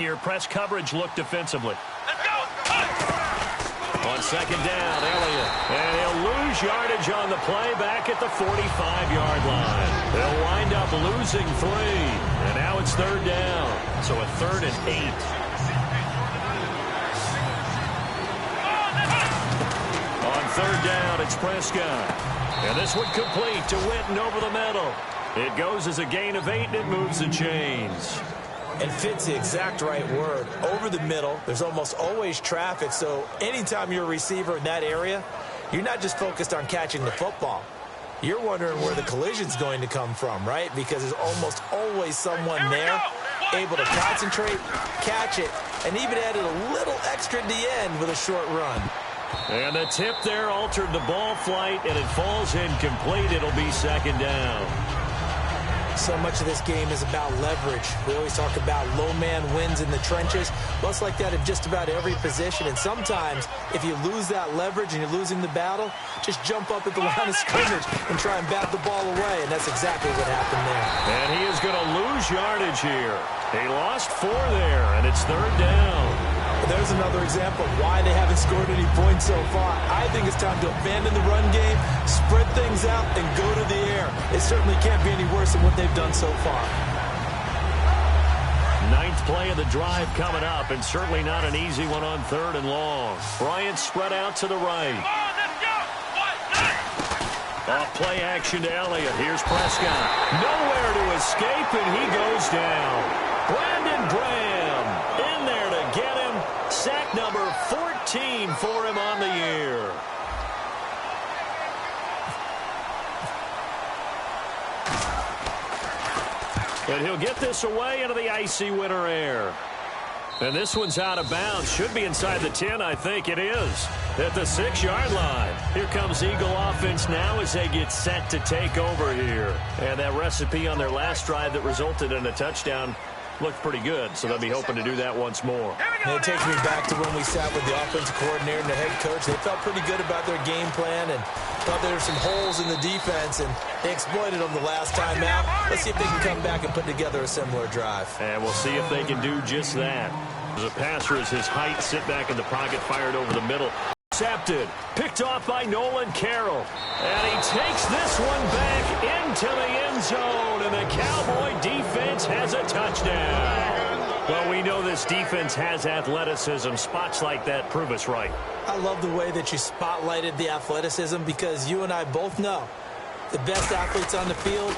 Your press coverage look defensively. Let's go. On second down, Elliott. And he'll lose yardage on the play back at the 45-yard line. They'll wind up losing 3. And now it's third down. So a 3rd and 8. On third down, it's Prescott. And this one complete to Witten over the middle. It goes as a gain of 8, and it moves the chains. And fits the exact right word. Over the middle, there's almost always traffic, so anytime you're a receiver in that area, you're not just focused on catching the football. You're wondering where the collision's going to come from, right? Because there's almost always someone there able to concentrate, catch it, and even added a little extra at the end with a short run. And the tip there altered the ball flight, and it falls incomplete. It'll be second down. So much of this game is about leverage. We always talk about low man wins in the trenches. Well, it's like that in just about every position. And sometimes, if you lose that leverage and you're losing the battle, just jump up at the line of scrimmage and try and bat the ball away. And that's exactly what happened there. And he is going to lose yardage here. He lost 4 there, and it's third down. There's another example of why they haven't scored any points so far. I think it's time to abandon the run game, spread things out, and go to the air. It certainly can't be any worse than what they've done so far. 9th play of the drive coming up, and certainly not an easy one on 3rd and long. Bryant spread out to the right. Off play action to Elliott. Here's Prescott. Nowhere to escape, and he goes down. Brandon Graham in there to get him. Sack number 14 for him on the year. And he'll get this away into the icy winter air. And this one's out of bounds. Should be inside the 10, I think it is. At the 6-yard line. Here comes Eagle offense now as they get set to take over here. And that recipe on their last drive that resulted in a touchdown looked pretty good, so they'll be hoping to do that once more. And it takes me back to when we sat with the offensive coordinator and the head coach. They felt pretty good about their game plan and thought there were some holes in the defense, and they exploited them the last time out. Let's see if they can come back and put together a similar drive. And we'll see if they can do just that. The passer is his height, sit back in the pocket, fired over the middle. Intercepted, picked off by Nolan Carroll. And he takes this one back into the end zone, and the Cowboy defense has a touchdown. Well, we know this defense has athleticism. Spots like that prove us right. I love the way that you spotlighted the athleticism, because you and I both know the best athletes on the field,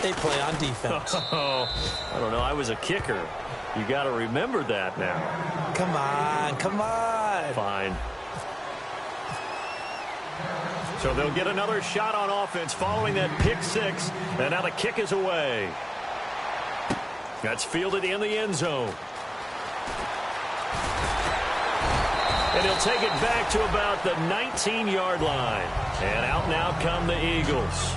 they play on defense. Oh, I don't know. I was a kicker. You got to remember that now. Come on, come on. Fine. So they'll get another shot on offense following that pick 6. And now the kick is away. That's fielded in the end zone. And he'll take it back to about the 19-yard line. And out now come the Eagles.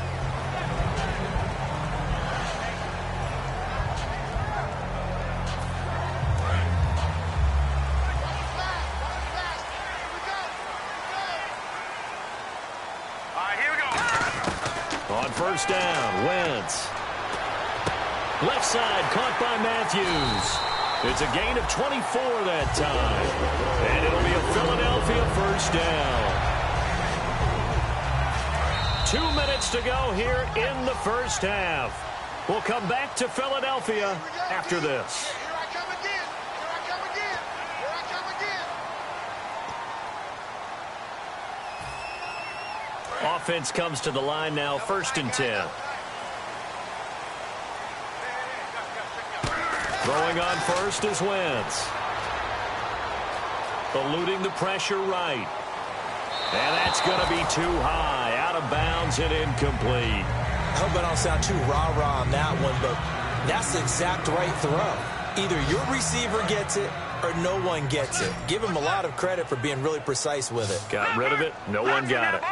On first down, Wentz. Left side caught by Matthews. It's a gain of 24 that time. And it'll be a Philadelphia first down. 2 minutes to go here in the first half. We'll come back to Philadelphia after this. Here I come again. Here I come again. Here I come again. Offense comes to the line now, 1st and 10. Throwing on first is Wentz. Eluding the pressure right. And that's going to be too high. Out of bounds and incomplete. I hope I don't sound too rah-rah on that one, but that's the exact right throw. Either your receiver gets it or no one gets it. Give him a lot of credit for being really precise with it. Got rid of it. No one got it.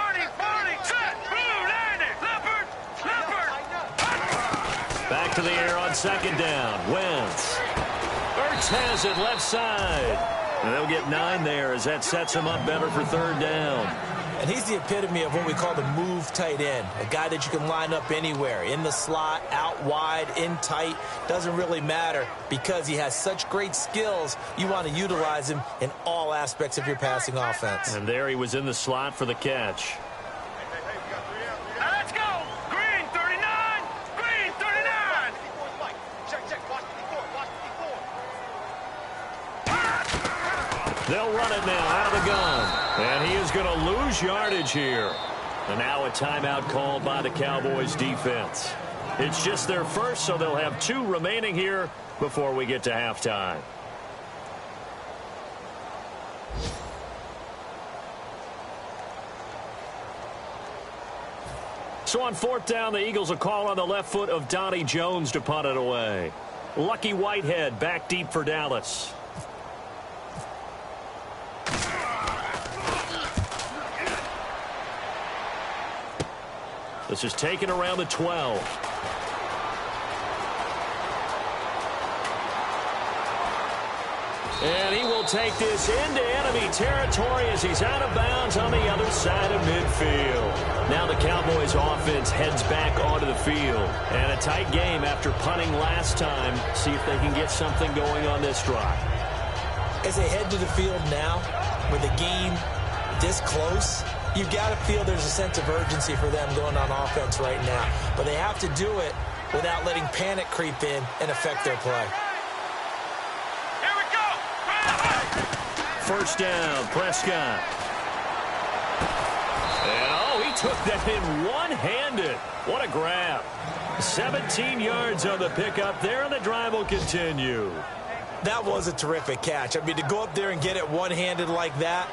Back to the air on second down. Wentz. Ertz has it left side. And they'll get 9 there as that sets him up better for third down. And he's the epitome of what we call the move tight end, a guy that you can line up anywhere, in the slot, out wide, in tight, doesn't really matter because he has such great skills. You want to utilize him in all aspects of your passing offense. And there he was in the slot for the catch. Let's go! Green 39! Green 39! Check. Watch the 4. They'll run it now out of the gun. And he is going to lose yardage here. And now a timeout called by the Cowboys defense. It's just their first, so they'll have 2 remaining here before we get to halftime. So on 4th down, the Eagles will call on the left foot of Donnie Jones to punt it away. Lucky Whitehead back deep for Dallas. This is taken around the 12. And he will take this into enemy territory as he's out of bounds on the other side of midfield. Now the Cowboys offense heads back onto the field. And a tight game after punting last time. See if they can get something going on this drive. As they head to the field now, with the game this close, you've got to feel there's a sense of urgency for them going on offense right now. But they have to do it without letting panic creep in and affect their play. Here we go! First down, Prescott. And, he took that in one-handed. What a grab. 17 yards on the pickup there, and the drive will continue. That was a terrific catch. I mean, to go up there and get it one-handed like that,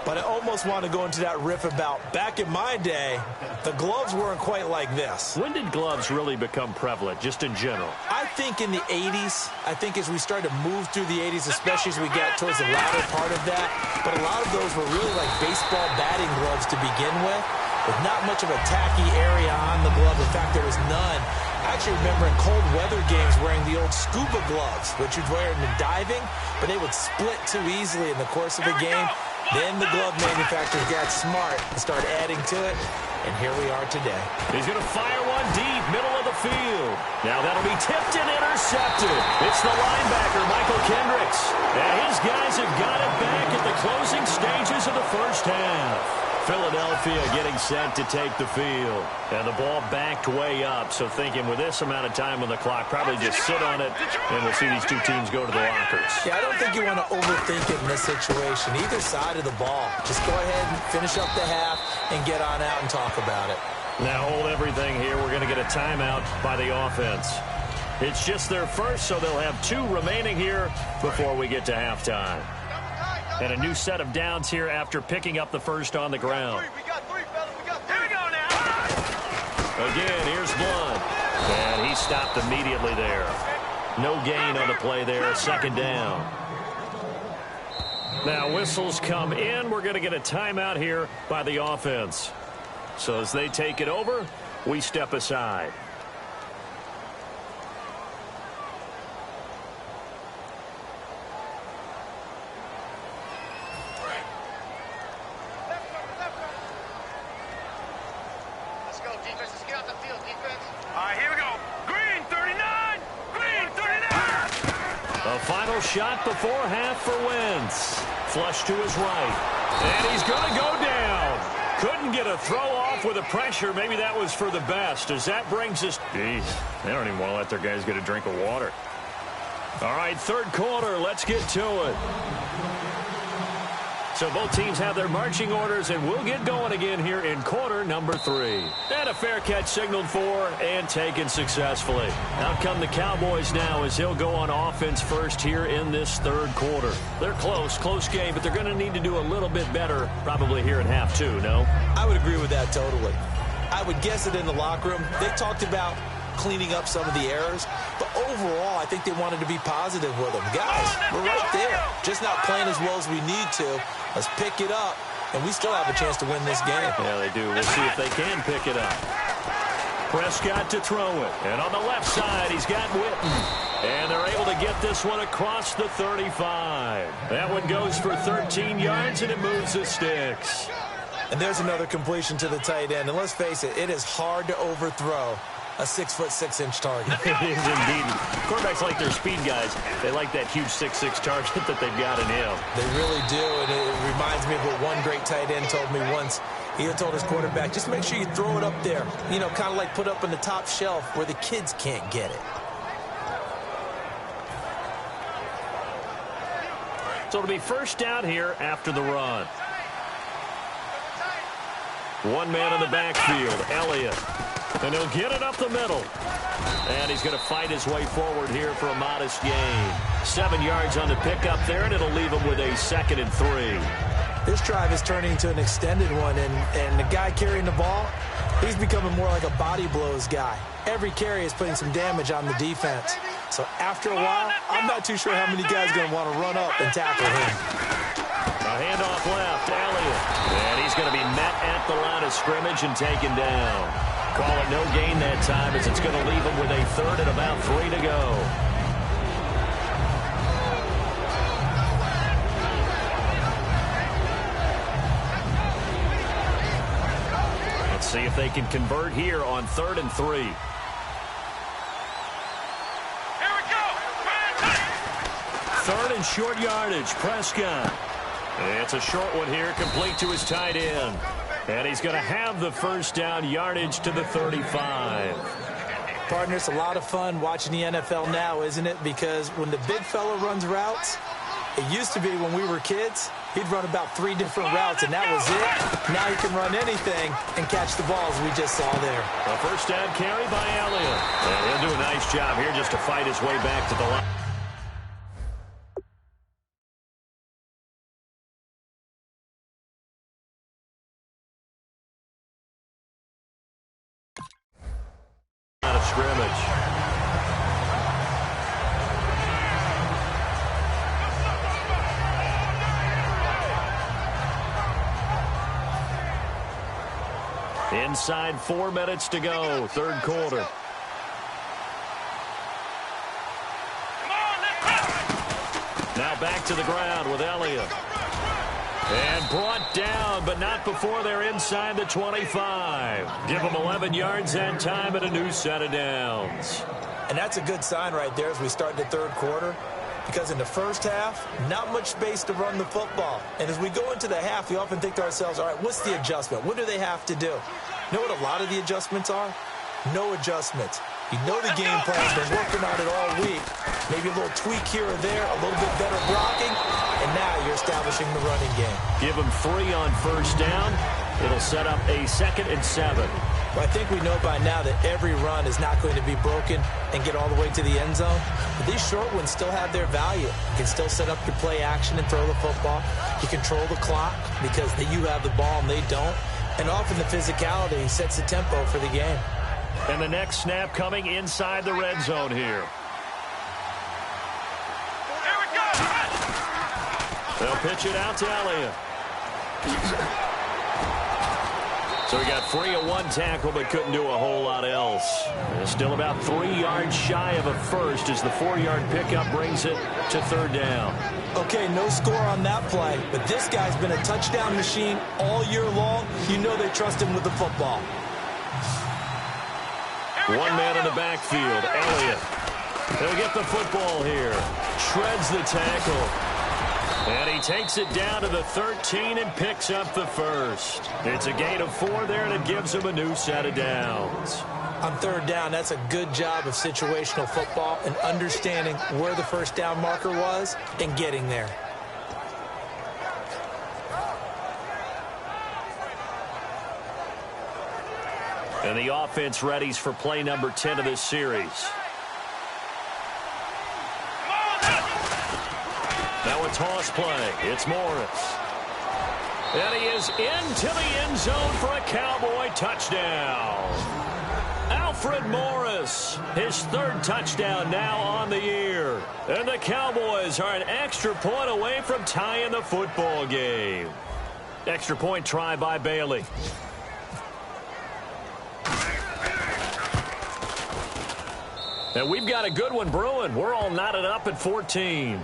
but I almost want to go into that riff about back in my day, the gloves weren't quite like this. When did gloves really become prevalent, just in general? I think in the 80s. I think as we started to move through the 80s, especially as we got towards the latter part of that. But a lot of those were really like baseball batting gloves to begin with not much of a tacky area on the glove. In fact, there was none. I actually remember in cold weather games wearing the old scuba gloves, which you'd wear in diving, but they would split too easily in the course of a game. Then the glove manufacturers got smart and started adding to it, and here we are today. He's going to fire one deep, middle of the field. Now that'll be tipped and intercepted. It's the linebacker, Michael Kendricks. And his guys have got it back at the closing stages of the first half. Philadelphia getting set to take the field. And the ball backed way up, so thinking with this amount of time on the clock, probably just sit on it, and we'll see these two teams go to the lockers. Yeah, I don't think you want to overthink it in this situation. Either side of the ball. Just go ahead and finish up the half and get on out and talk about it. Now hold everything here. We're going to get a timeout by the offense. It's just their first, so they'll have 2 remaining here before we get to halftime. And a new set of downs here after picking up the first on the ground. We got three, fellas. Here we go now. Again, here's Blunt. And he stopped immediately there. No gain on the play there. Second down. Now whistles come in. We're going to get a timeout here by the offense. So as they take it over, we step aside. Let's go, defense. Let's get out the field, defense. All right, here we go. Green 39! Green 39! A final shot before half for Wentz. Flush to his right. And he's going to go down. Couldn't get a throw off with the pressure. Maybe that was for the best. As that brings us... Jeez, they don't even want to let their guys get a drink of water. All right, third quarter. Let's get to it. So both teams have their marching orders, and we'll get going again here in quarter number 3. And a fair catch signaled for and taken successfully. Out come the Cowboys now as he'll go on offense first here in this third quarter. They're close game, but they're going to need to do a little bit better probably here in half 2, no? I would agree with that totally. I would guess that in the locker room, they talked about cleaning up some of the errors, but overall, I think they wanted to be positive with them. Guys, we're right there. Just not playing as well as we need to. Let's pick it up, and we still have a chance to win this game. Yeah, they do. We'll see if they can pick it up. Prescott to throw it, and on the left side, he's got Witten. And they're able to get this one across the 35. That one goes for 13 yards, and it moves the sticks. And there's another completion to the tight end. And let's face it, it is hard to overthrow a 6'6" target. It is indeed. Quarterbacks like their speed guys. They like that huge 6'6" target that they've got in him. They really do, and it reminds me of what one great tight end told me once. He told his quarterback, just make sure you throw it up there. You know, kind of like put up on the top shelf where the kids can't get it. So it'll be first down here after the run. One man in the backfield, Elliott. And he'll get it up the middle. And he's going to fight his way forward here for a modest gain. 7 yards on the pickup there, and it'll leave him with a 2nd and 3. This drive is turning into an extended one, and the guy carrying the ball, he's becoming more like a body blows guy. Every carry is putting some damage on the defense. So after a while, I'm not too sure how many guys are going to want to run up and tackle him. A handoff left, Elliott. And he's going to be met at the line of scrimmage and taken down. Call it no gain that time as it's going to leave him with a 3rd and about 3 to go. Let's see if they can convert here on 3rd and 3. Here we go. 3rd and short yardage, Prescott. It's a short one here, complete to his tight end. And he's going to have the first down, yardage to the 35. Partner, it's a lot of fun watching the NFL now, isn't it? Because when the big fella runs routes, it used to be when we were kids, he'd run about 3 different routes, and that was it. Now he can run anything and catch the balls we just saw there. A first down carry by Elliott. And he'll do a nice job here just to fight his way back to the line. Out of scrimmage. Inside 4 minutes to go, 3rd quarter. Now back to the ground with Elliott. And brought down, but not before they're inside the 25. Give them 11 yards that time and a new set of downs. And that's a good sign right there as we start the 3rd quarter. Because in the first half, not much space to run the football. And as we go into the half, we often think to ourselves, all right, what's the adjustment? What do they have to do? You know what a lot of the adjustments are? No adjustments. You know the game plan, been working on it all week. Maybe a little tweak here or there, a little bit better blocking, and now you're establishing the running game. Give them 3 on first down. It'll set up a 2nd and 7. Well, I think we know by now that every run is not going to be broken and get all the way to the end zone. But these short ones still have their value. You can still set up your play action and throw the football. You control the clock because you have the ball and they don't. And often the physicality sets the tempo for the game. And the next snap coming inside the red zone here. Here we go. They'll pitch it out to Elliott. So he got free of 1 tackle, but couldn't do a whole lot else. And still about 3 yards shy of a first as the 4-yard pickup brings it to 3rd down. Okay, no score on that play, but this guy's been a touchdown machine all year long. You know they trust him with the football. 1 man in the backfield, Elliott. He'll get the football here. Shreds the tackle. And he takes it down to the 13 and picks up the first. It's a gain of 4 there, and it gives him a new set of downs. On 3rd down, that's a good job of situational football and understanding where the first down marker was and getting there. And the offense readies for play number 10 of this series. Now a toss play. It's Morris. And he is into the end zone for a Cowboy touchdown. Alfred Morris, his 3rd touchdown now on the year. And the Cowboys are an extra point away from tying the football game. Extra point try by Bailey. And we've got a good one brewing. We're all knotted up at 14.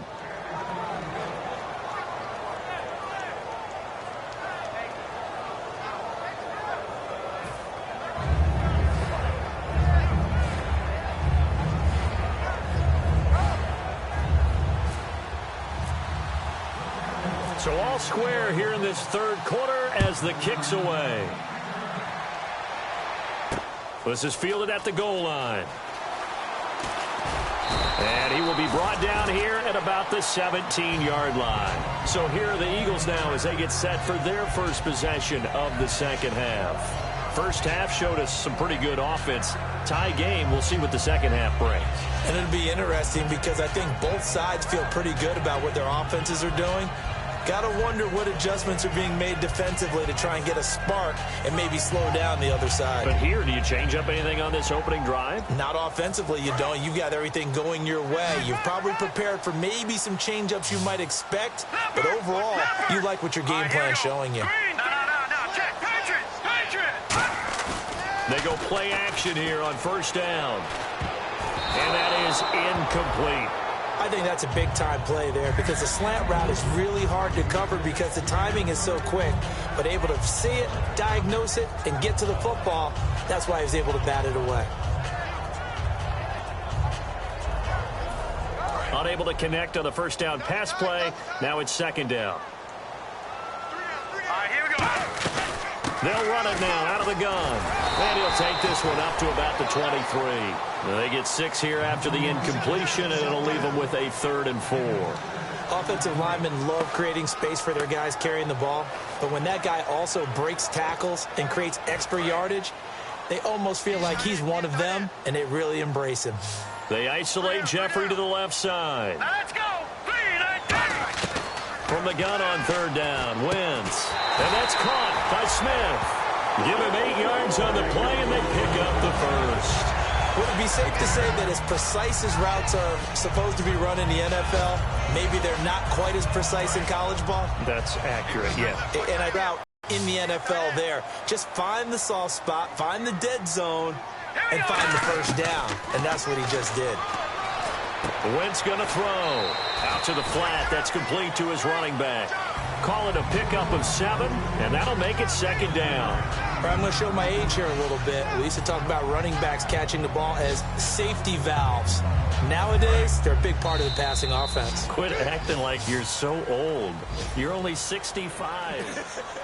So all square here in this third quarter as the kick's away. This is fielded at the goal line. And he will be brought down here at about the 17-yard line. So here are the Eagles now as they get set for their first possession of the second half. First half showed us some pretty good offense. Tie game, we'll see what the second half brings. And it'll be interesting because I think both sides feel pretty good about what their offenses are doing. Got to wonder what adjustments are being made defensively to try and get a spark and maybe slow down the other side. But here, do you change up anything on this opening drive? Not offensively, you don't. You've got everything going your way. You've probably prepared for maybe some change-ups you might expect, but overall, you like what your game plan's showing you. Check. Patriots. They go play action here on first down. And that is incomplete. I think that's a big-time play there because the slant route is really hard to cover because the timing is so quick. But able to see it, diagnose it, and get to the football, that's why he was able to bat it away. Unable to connect on the first down pass play. Now it's second down. All right, here we go. They'll run it now out of the gun. And he'll take this one up to about the 23. They get 6 here after the incompletion, and it'll leave them with a 3rd and 4. Offensive linemen love creating space for their guys carrying the ball, but when that guy also breaks tackles and creates extra yardage, they almost feel like he's one of them, and they really embrace him. They isolate Jeffrey to the left side. Now let's go. Green and 10. From the gun on third down, Wentz. And that's caught by Smith. Give him 8 yards on the play, and they pick up the first. Would it be safe to say that as precise as routes are supposed to be run in the NFL, maybe they're not quite as precise in college ball? That's accurate, yeah. And I route in the NFL there. Just find the soft spot, find the dead zone, and find the first down. And that's what he just did. Wentz going to throw. Out to the flat. That's complete to his running back. Call it a pickup of 7, and that'll make it second down. I'm going to show my age here a little bit. We used to talk about running backs catching the ball as safety valves. Nowadays, they're a big part of the passing offense. Quit acting like you're so old. You're only 65.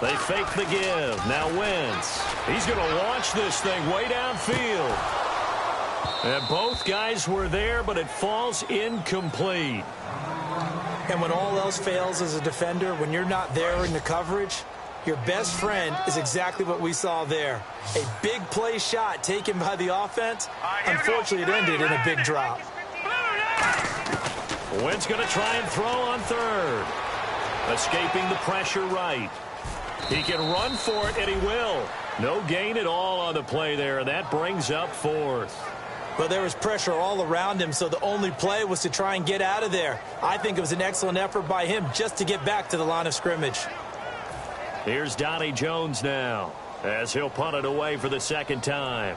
They fake the give. Now Wentz. He's going to launch this thing way downfield. And both guys were there, but it falls incomplete. And when all else fails as a defender, when you're not there in the coverage, your best friend is exactly what we saw there. A big play shot taken by the offense. Unfortunately, it ended in a big drop. Wentz going to try and throw on third. Escaping the pressure right. He can run for it, and he will. No gain at all on the play there, and that brings up 4th. Well, there was pressure all around him, so the only play was to try and get out of there. I think it was an excellent effort by him just to get back to the line of scrimmage. Here's Donnie Jones now, as he'll punt it away for the second time.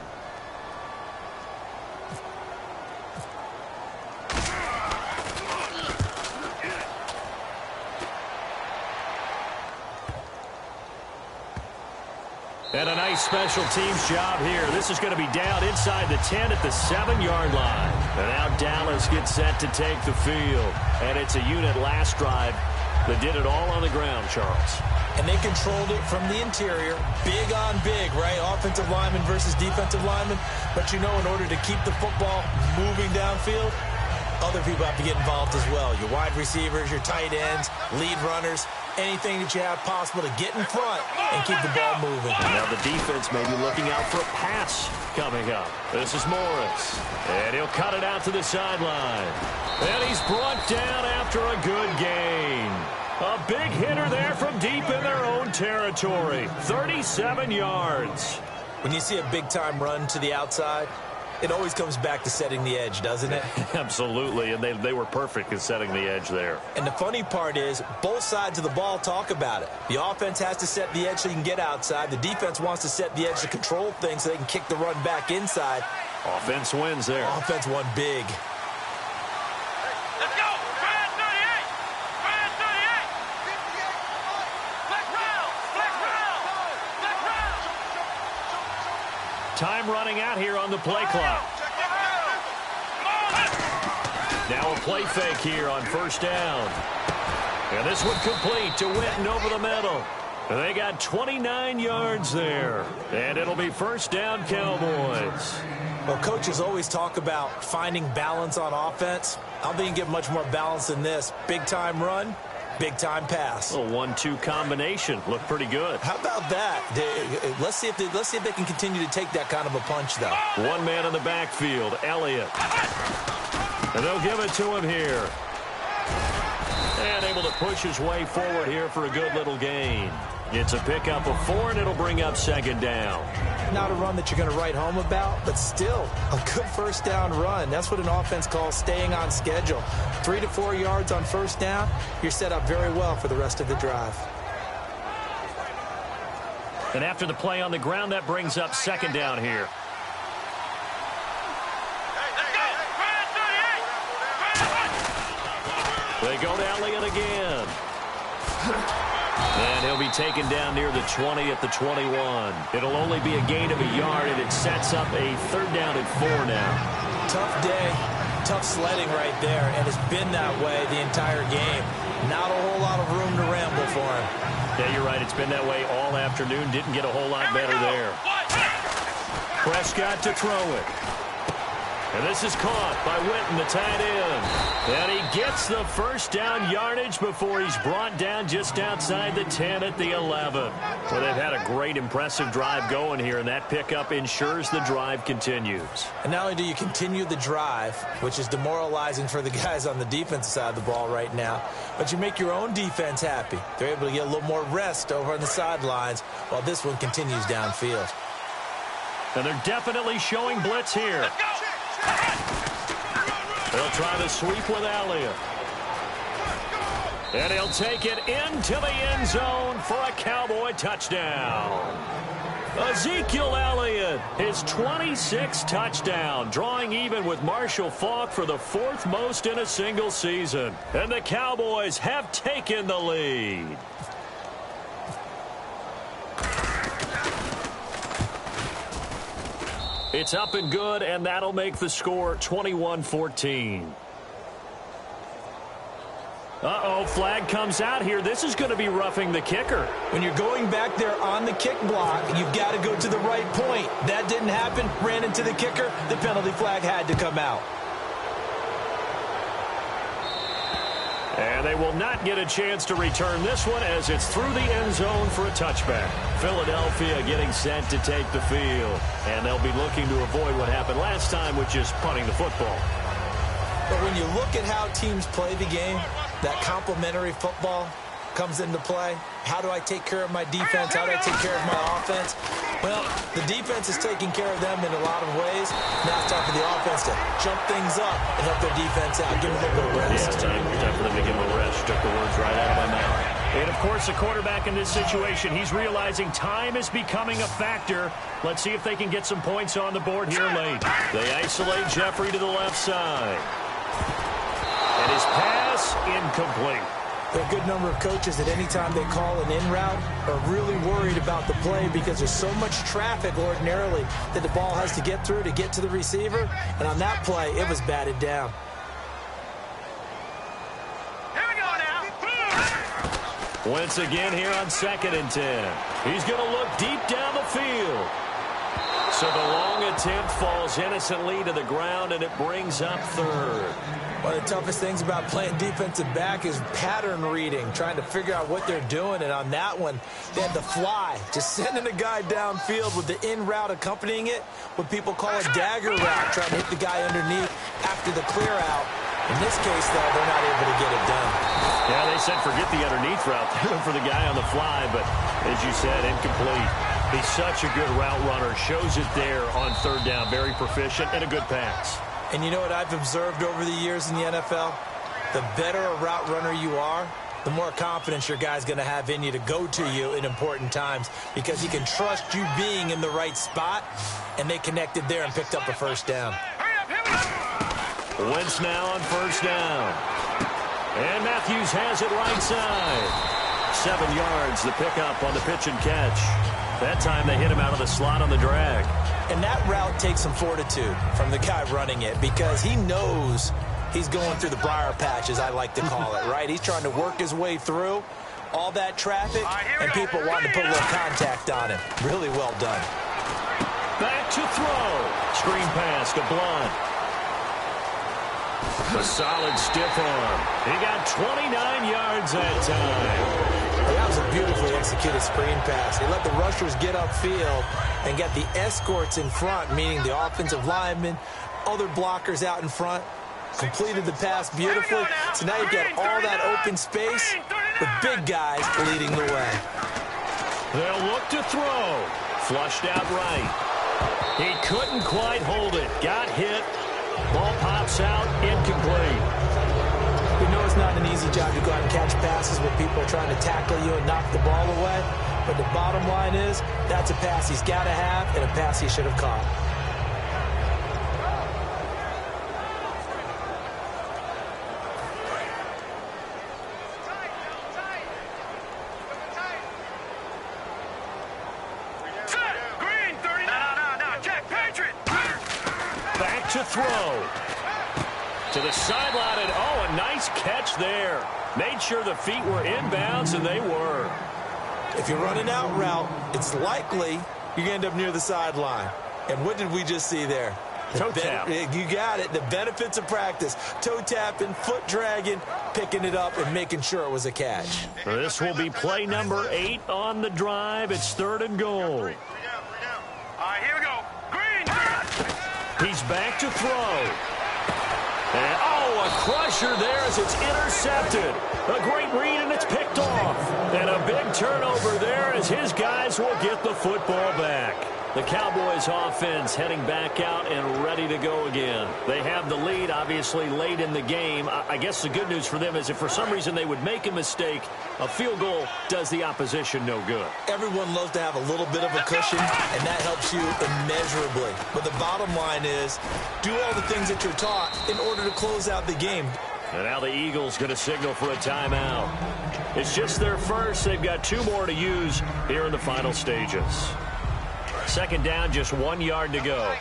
And a nice special teams job here. This is going to be down inside the 10 at the 7-yard line. And now Dallas gets set to take the field. And it's a unit last drive that did it all on the ground, Charles. And they controlled it from the interior. Big on big, right? Offensive lineman versus defensive lineman. But you know, in order to keep the football moving downfield, other people have to get involved as well. Your wide receivers, your tight ends, lead runners, anything that you have possible to get in front and keep the ball moving. Now the defense may be looking out for a pass coming up. This is Morris. And he'll cut it out to the sideline. And he's brought down after a good gain. A big hitter there from deep in their own territory. 37 yards. When you see a big-time run to the outside, It always comes back to setting the edge, doesn't it? Absolutely, and they were perfect in setting the edge there. And the funny part is, both sides of the ball talk about it. The offense has to set the edge so you can get outside. The defense wants to set the edge to control things so they can kick the run back inside. Offense wins there. Offense won big. Let's go! Brad 38! Brad 38! Black round! Black round! Black round! Time running out here on the play clock. Now a play fake here on first down. And this one complete to Witten over the middle. And they got 29 yards there. And it'll be first down, Cowboys. Well, coaches always talk about finding balance on offense. I don't think you can get much more balance than this. Big-time run, big-time pass. A 1-2 combination. Looked pretty good. How about that? Let's see if they can continue to take that kind of a punch, though. One man in the backfield, Elliott. And they'll give it to him here. And able to push his way forward here for a good little gain. It's a pickup of 4, and it'll bring up second down. Not a run that you're going to write home about, but still a good first down run. That's what an offense calls staying on schedule. 3 to 4 yards on first down, you're set up very well for the rest of the drive. And after the play on the ground, that brings up second down here. They go to Elliott again. And he'll be taken down near the 20 at the 21. It'll only be a gain of a yard, and it sets up a third down at 4 now. Tough day, tough sledding right there, and it's been that way the entire game. Not a whole lot of room to ramble for him. Yeah, you're right. It's been that way all afternoon. Didn't get a whole lot better there. Prescott to throw it. And this is caught by Witten, the tight end. And he gets the first down yardage before he's brought down just outside the 10 at the 11. Well, they've had a great, impressive drive going here, and that pickup ensures the drive continues. And not only do you continue the drive, which is demoralizing for the guys on the defensive side of the ball right now, but you make your own defense happy. They're able to get a little more rest over on the sidelines while this one continues downfield. And they're definitely showing blitz here. They'll try the sweep with Elliott. And he'll take it into the end zone for a Cowboy touchdown. Ezekiel Elliott, his 26th touchdown, drawing even with Marshall Faulk for the 4th most in a single season. And the Cowboys have taken the lead. It's up and good, and that'll make the score 21-14. Uh-oh, flag comes out here. This is going to be roughing the kicker. When you're going back there on the kick block, you've got to go to the right point. That didn't happen, ran into the kicker. The penalty flag had to come out. And they will not get a chance to return this one as it's through the end zone for a touchback. Philadelphia getting set to take the field. And they'll be looking to avoid what happened last time, which is punting the football. But when you look at how teams play the game, that complementary football comes into play. How do I take care of my defense? How do I take care of my offense? Well, the defense is taking care of them in a lot of ways. Now it's time for the offense to jump things up and help their defense out. Give them a little bit of rest. Yeah, time for them to give them a rest. Took the words right out of my mouth. And, of course, the quarterback in this situation, he's realizing time is becoming a factor. Let's see if they can get some points on the board here late. They isolate Jeffrey to the left side. And his pass incomplete. There are a good number of coaches that any time they call an in route are really worried about the play because there's so much traffic ordinarily that the ball has to get through to get to the receiver. And on that play, it was batted down. Here we go now. Once again here on 2nd and 10. He's going to look deep down the field. So the long attempt falls innocently to the ground, and it brings up 3rd. One of the toughest things about playing defensive back is pattern reading, trying to figure out what they're doing. And on that one, they had to fly, just sending a guy downfield with the in route accompanying it, what people call a dagger route, trying to hit the guy underneath after the clear out. In this case, though, they're not able to get it done. Yeah, they said forget the underneath route for the guy on the fly, but as you said, incomplete. He's such a good route runner. Shows it there on third down. Very proficient and a good pass. And you know what I've observed over the years in the NFL? The better a route runner you are, the more confidence your guy's going to have in you to go to you in important times because he can trust you being in the right spot, and they connected there and picked up a first down. Wentz now on first down. And Matthews has it right side. 7 yards, the pickup on the pitch and catch. That time they hit him out of the slot on the drag. And that route takes some fortitude from the guy running it because he knows he's going through the briar patch, as I like to call it, right? He's trying to work his way through all that traffic and people wanting to put a little contact on him. Really well done. Back to throw. Screen pass to Blunt. A solid stiff arm. He got 29 yards that time. That was a beautifully executed screen pass. He let the rushers get upfield and get the escorts in front, meaning the offensive linemen, other blockers out in front. Completed the pass beautifully. So now you get all that open space with big guys leading the way. They'll look to throw. Flushed out right. He couldn't quite hold it. Got hit. Ball pops out. Incomplete. We know it's not an easy job to go out and catch passes when people are trying to tackle you and knock the ball away. But the bottom line is that's a pass he's got to have and a pass he should have caught. Back to throw. To the sideline, and oh, a nice catch there. Made sure the feet were inbounds, and they were. If you're running out route, it's likely you're going to end up near the sideline. And what did we just see there? Toe tap. You got it. The benefits of practice. Toe tapping, foot dragging, picking it up, and making sure it was a catch. This will be play number 8 on the drive. It's 3rd and goal. All right, here we go. Green. He's back to throw. And, oh, a crusher there as it's intercepted. A great read, and it's picked off. And a big turnover there as his guys will get the football back. The Cowboys offense heading back out and ready to go again. They have the lead, obviously, late in the game. I guess the good news for them is if for some reason they would make a mistake, a field goal does the opposition no good. Everyone loves to have a little bit of a cushion, and that helps you immeasurably. But the bottom line is do all the things that you're taught in order to close out the game. And now the Eagles going to signal for a timeout. It's just their first. They've got 2 more to use here in the final stages. 2nd down, just 1 yard to go.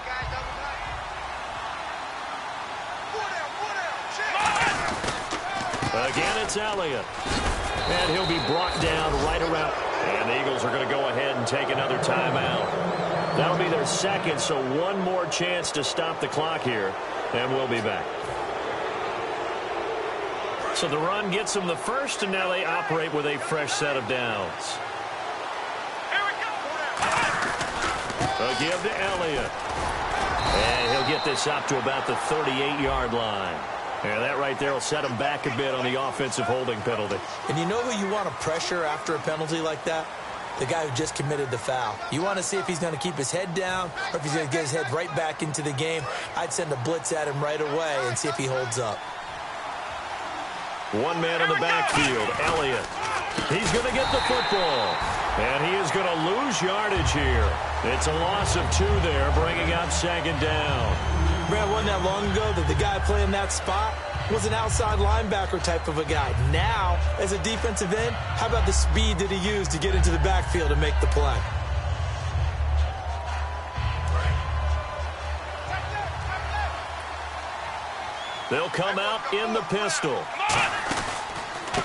Again, it's Elliott. And he'll be brought down right around. And the Eagles are going to go ahead and take another timeout. That'll be their 2nd, so 1 more chance to stop the clock here. And we'll be back. So the run gets them the 1st, and now they operate with a fresh set of downs. A give to Elliott. And he'll get this up to about the 38-yard line. And that right there will set him back a bit on the offensive holding penalty. And you know who you want to pressure after a penalty like that? The guy who just committed the foul. You want to see if he's going to keep his head down or if he's going to get his head right back into the game. I'd send a blitz at him right away and see if he holds up. 1 man in the backfield, Elliott. He's going to get the football. And he is going to lose yardage here. It's a loss of 2 there, bringing up 2nd down. Man, wasn't that long ago that the guy playing that spot was an outside linebacker type of a guy. Now, as a defensive end, how about the speed that he used to get into the backfield and make the play? They'll come out in the pistol.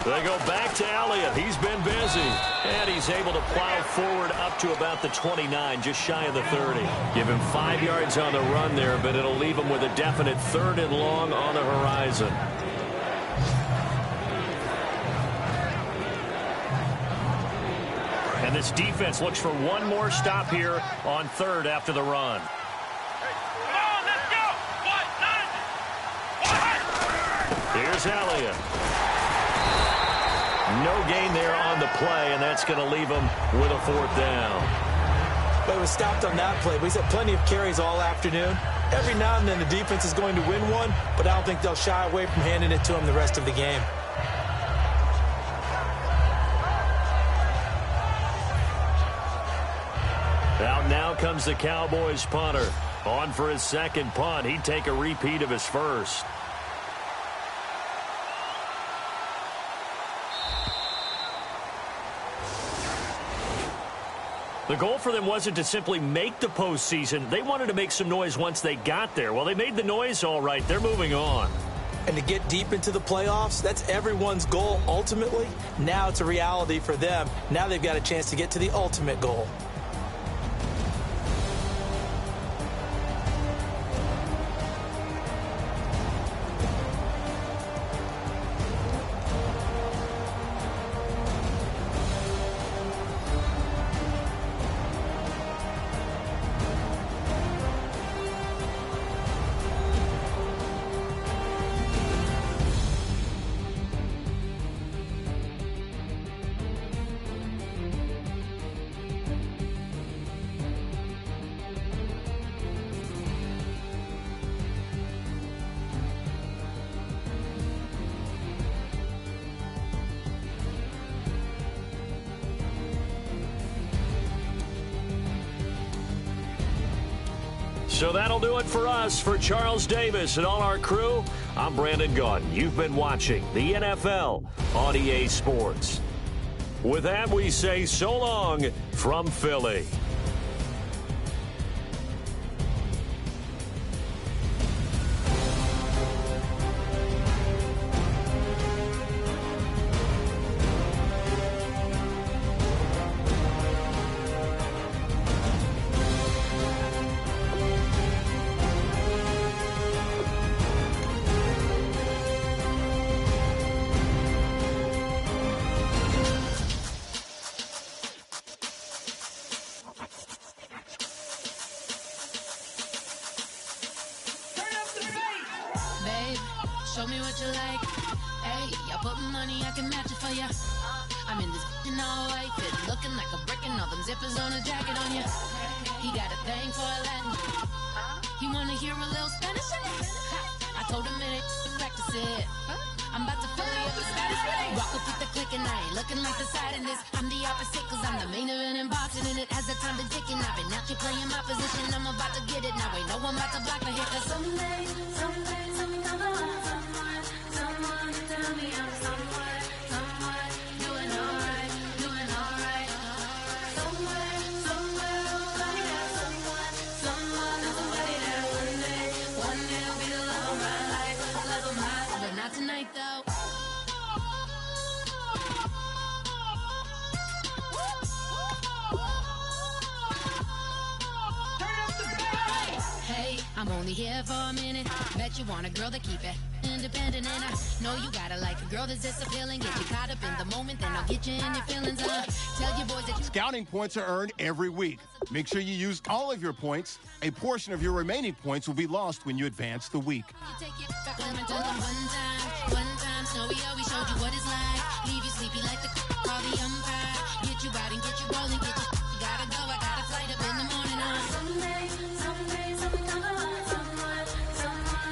They go back to Elliott. He's been busy. And he's able to plow forward up to about the 29, just shy of the 30. Give him 5 yards on the run there, but it'll leave him with a definite 3rd and long on the horizon. And this defense looks for 1 more stop here on 3rd after the run. Here's Elliott. No gain there on the play, and that's going to leave him with a 4th down. But he was stopped on that play. But he's had plenty of carries all afternoon. Every now and then the defense is going to win one, but I don't think they'll shy away from handing it to him the rest of the game. Out now comes the Cowboys punter. On for his second punt. He'd take a repeat of his first. The goal for them wasn't to simply make the postseason. They wanted to make some noise once they got there. Well, they made the noise all right. They're moving on. And to get deep into the playoffs, that's everyone's goal ultimately. Now it's a reality for them. Now they've got a chance to get to the ultimate goal. So that'll do it for us. For Charles Davis and all our crew, I'm Brandon Gaudin. You've been watching the NFL on EA Sports. With that, we say so long from Philly. Show me what you like. Hey, I put money, I can match it for ya. I'm in this all white fit, looking like a brick and all them zippers on a jacket on ya. He got a thing for a Latin. He wanna hear a little Spanish in it. I told him it ain't to practice it. I'm about to fill you up the status. Rock up with the click and I ain't looking like the side in this. I'm the opposite cause I'm the main event in boxing and it has the time been ticking. I've been out here playing my position, I'm about to get it. Now ain't no one about to block the hit cause someday I'm someone to tell me I'm someone doing alright. Somewhere, somebody got someone that's somebody that one day will be the love of my life, but not tonight though. Hey, I'm only here for a minute. Bet you want a girl to keep it independent, and I know you gotta like a girl that's this appealing. Get you caught up in the moment, then I'll get you in your feelings. Tell your boys that Scouting points are earned every week. Make sure you use all of your points. A portion of your remaining points will be lost when you advance the week. you take it back one time, Snowy always showed you what it's like. Leave you sleepy like the call the umpire. Get you out and get you rolling, get you gotta go. I got a flight up in the morning. Someday, someone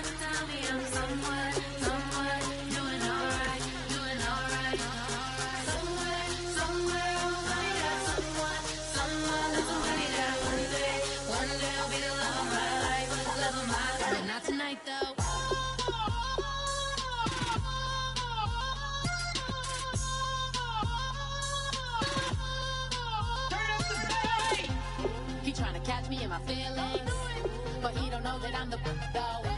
to tell me I'm someone doing alright. Somewhere, somebody got someone that's somebody that one day will be the love of my life, but not tonight though. He trying to catch me in my feelings, but he don't know that I'm the though.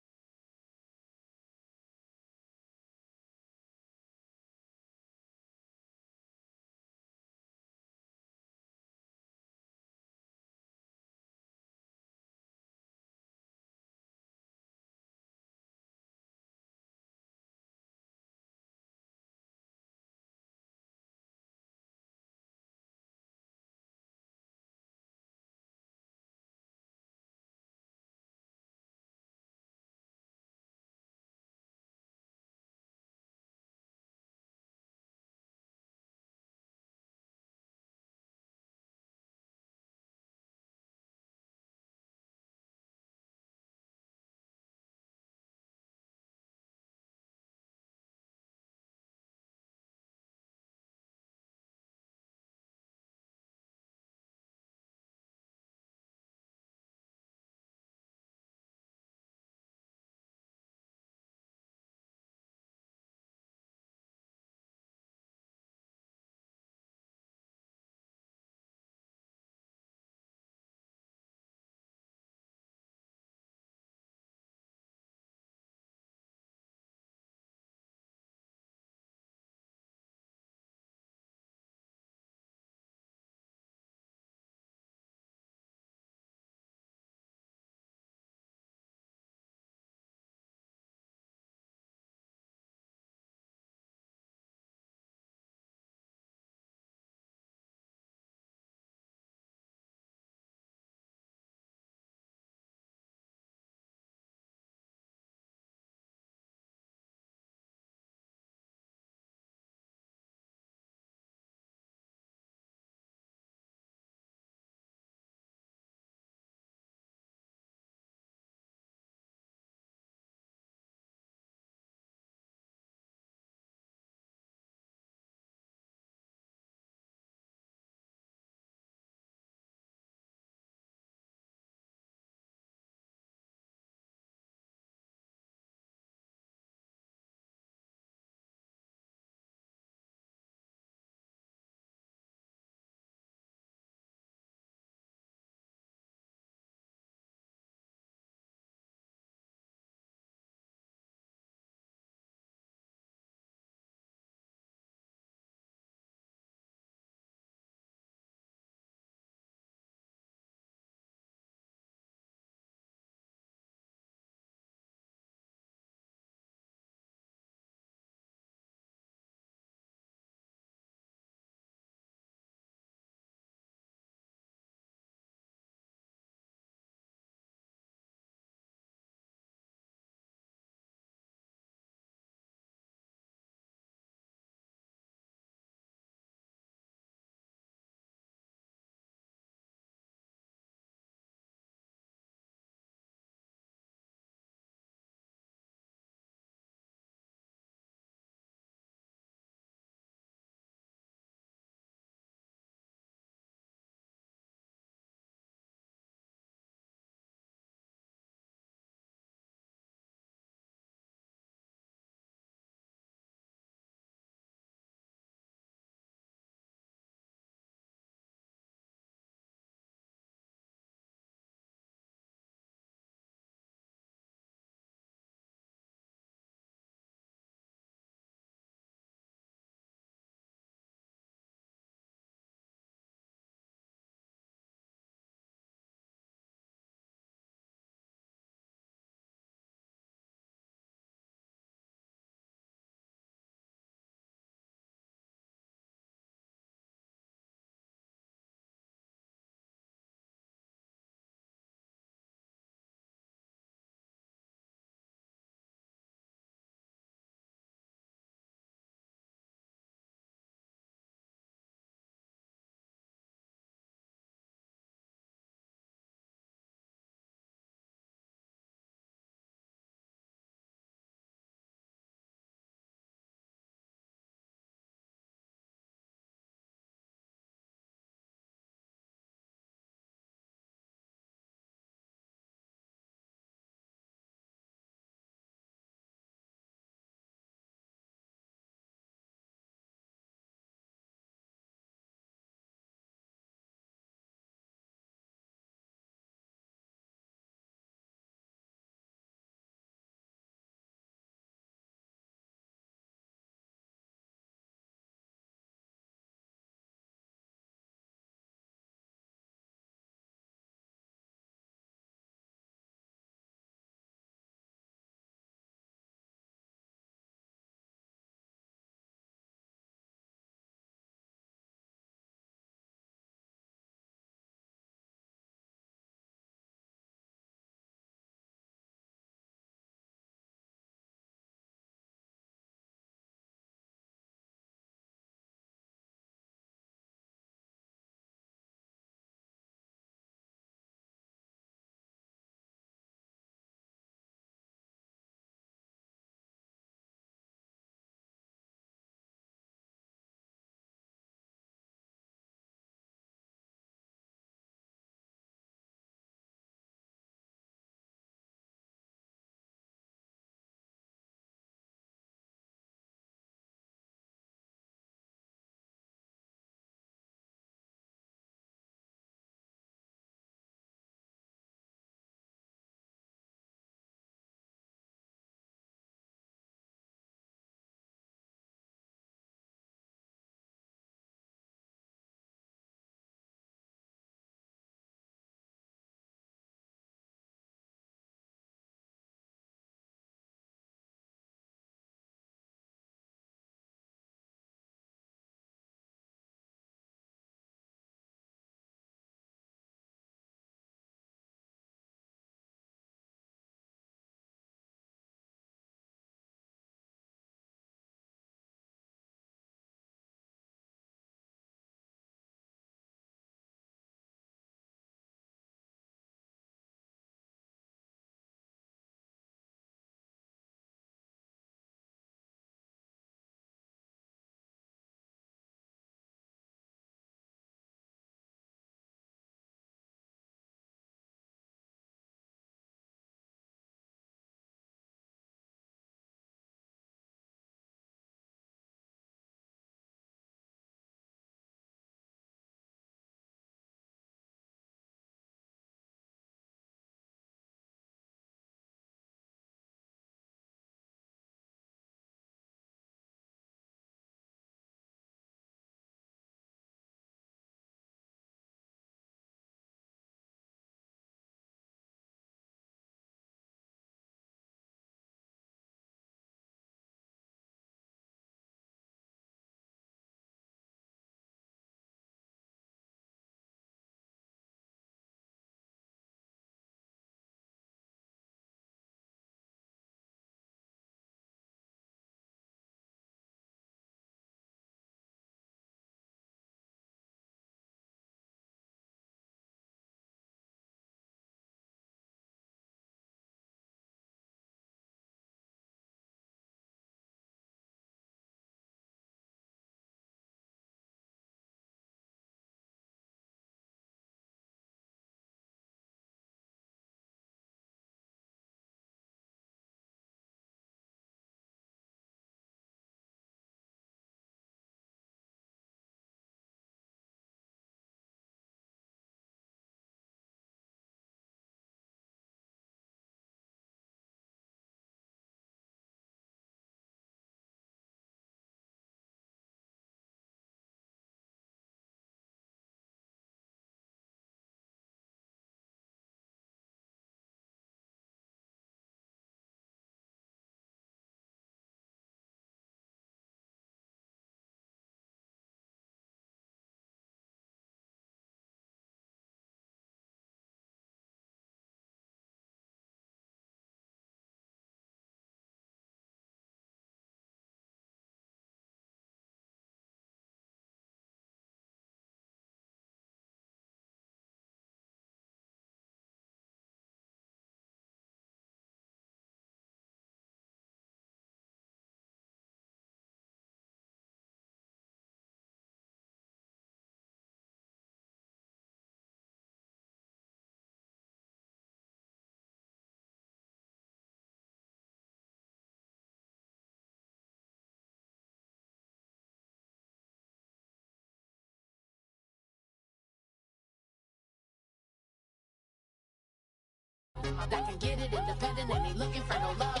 that can get it independent and ain't looking for no love.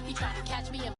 He trying to catch me in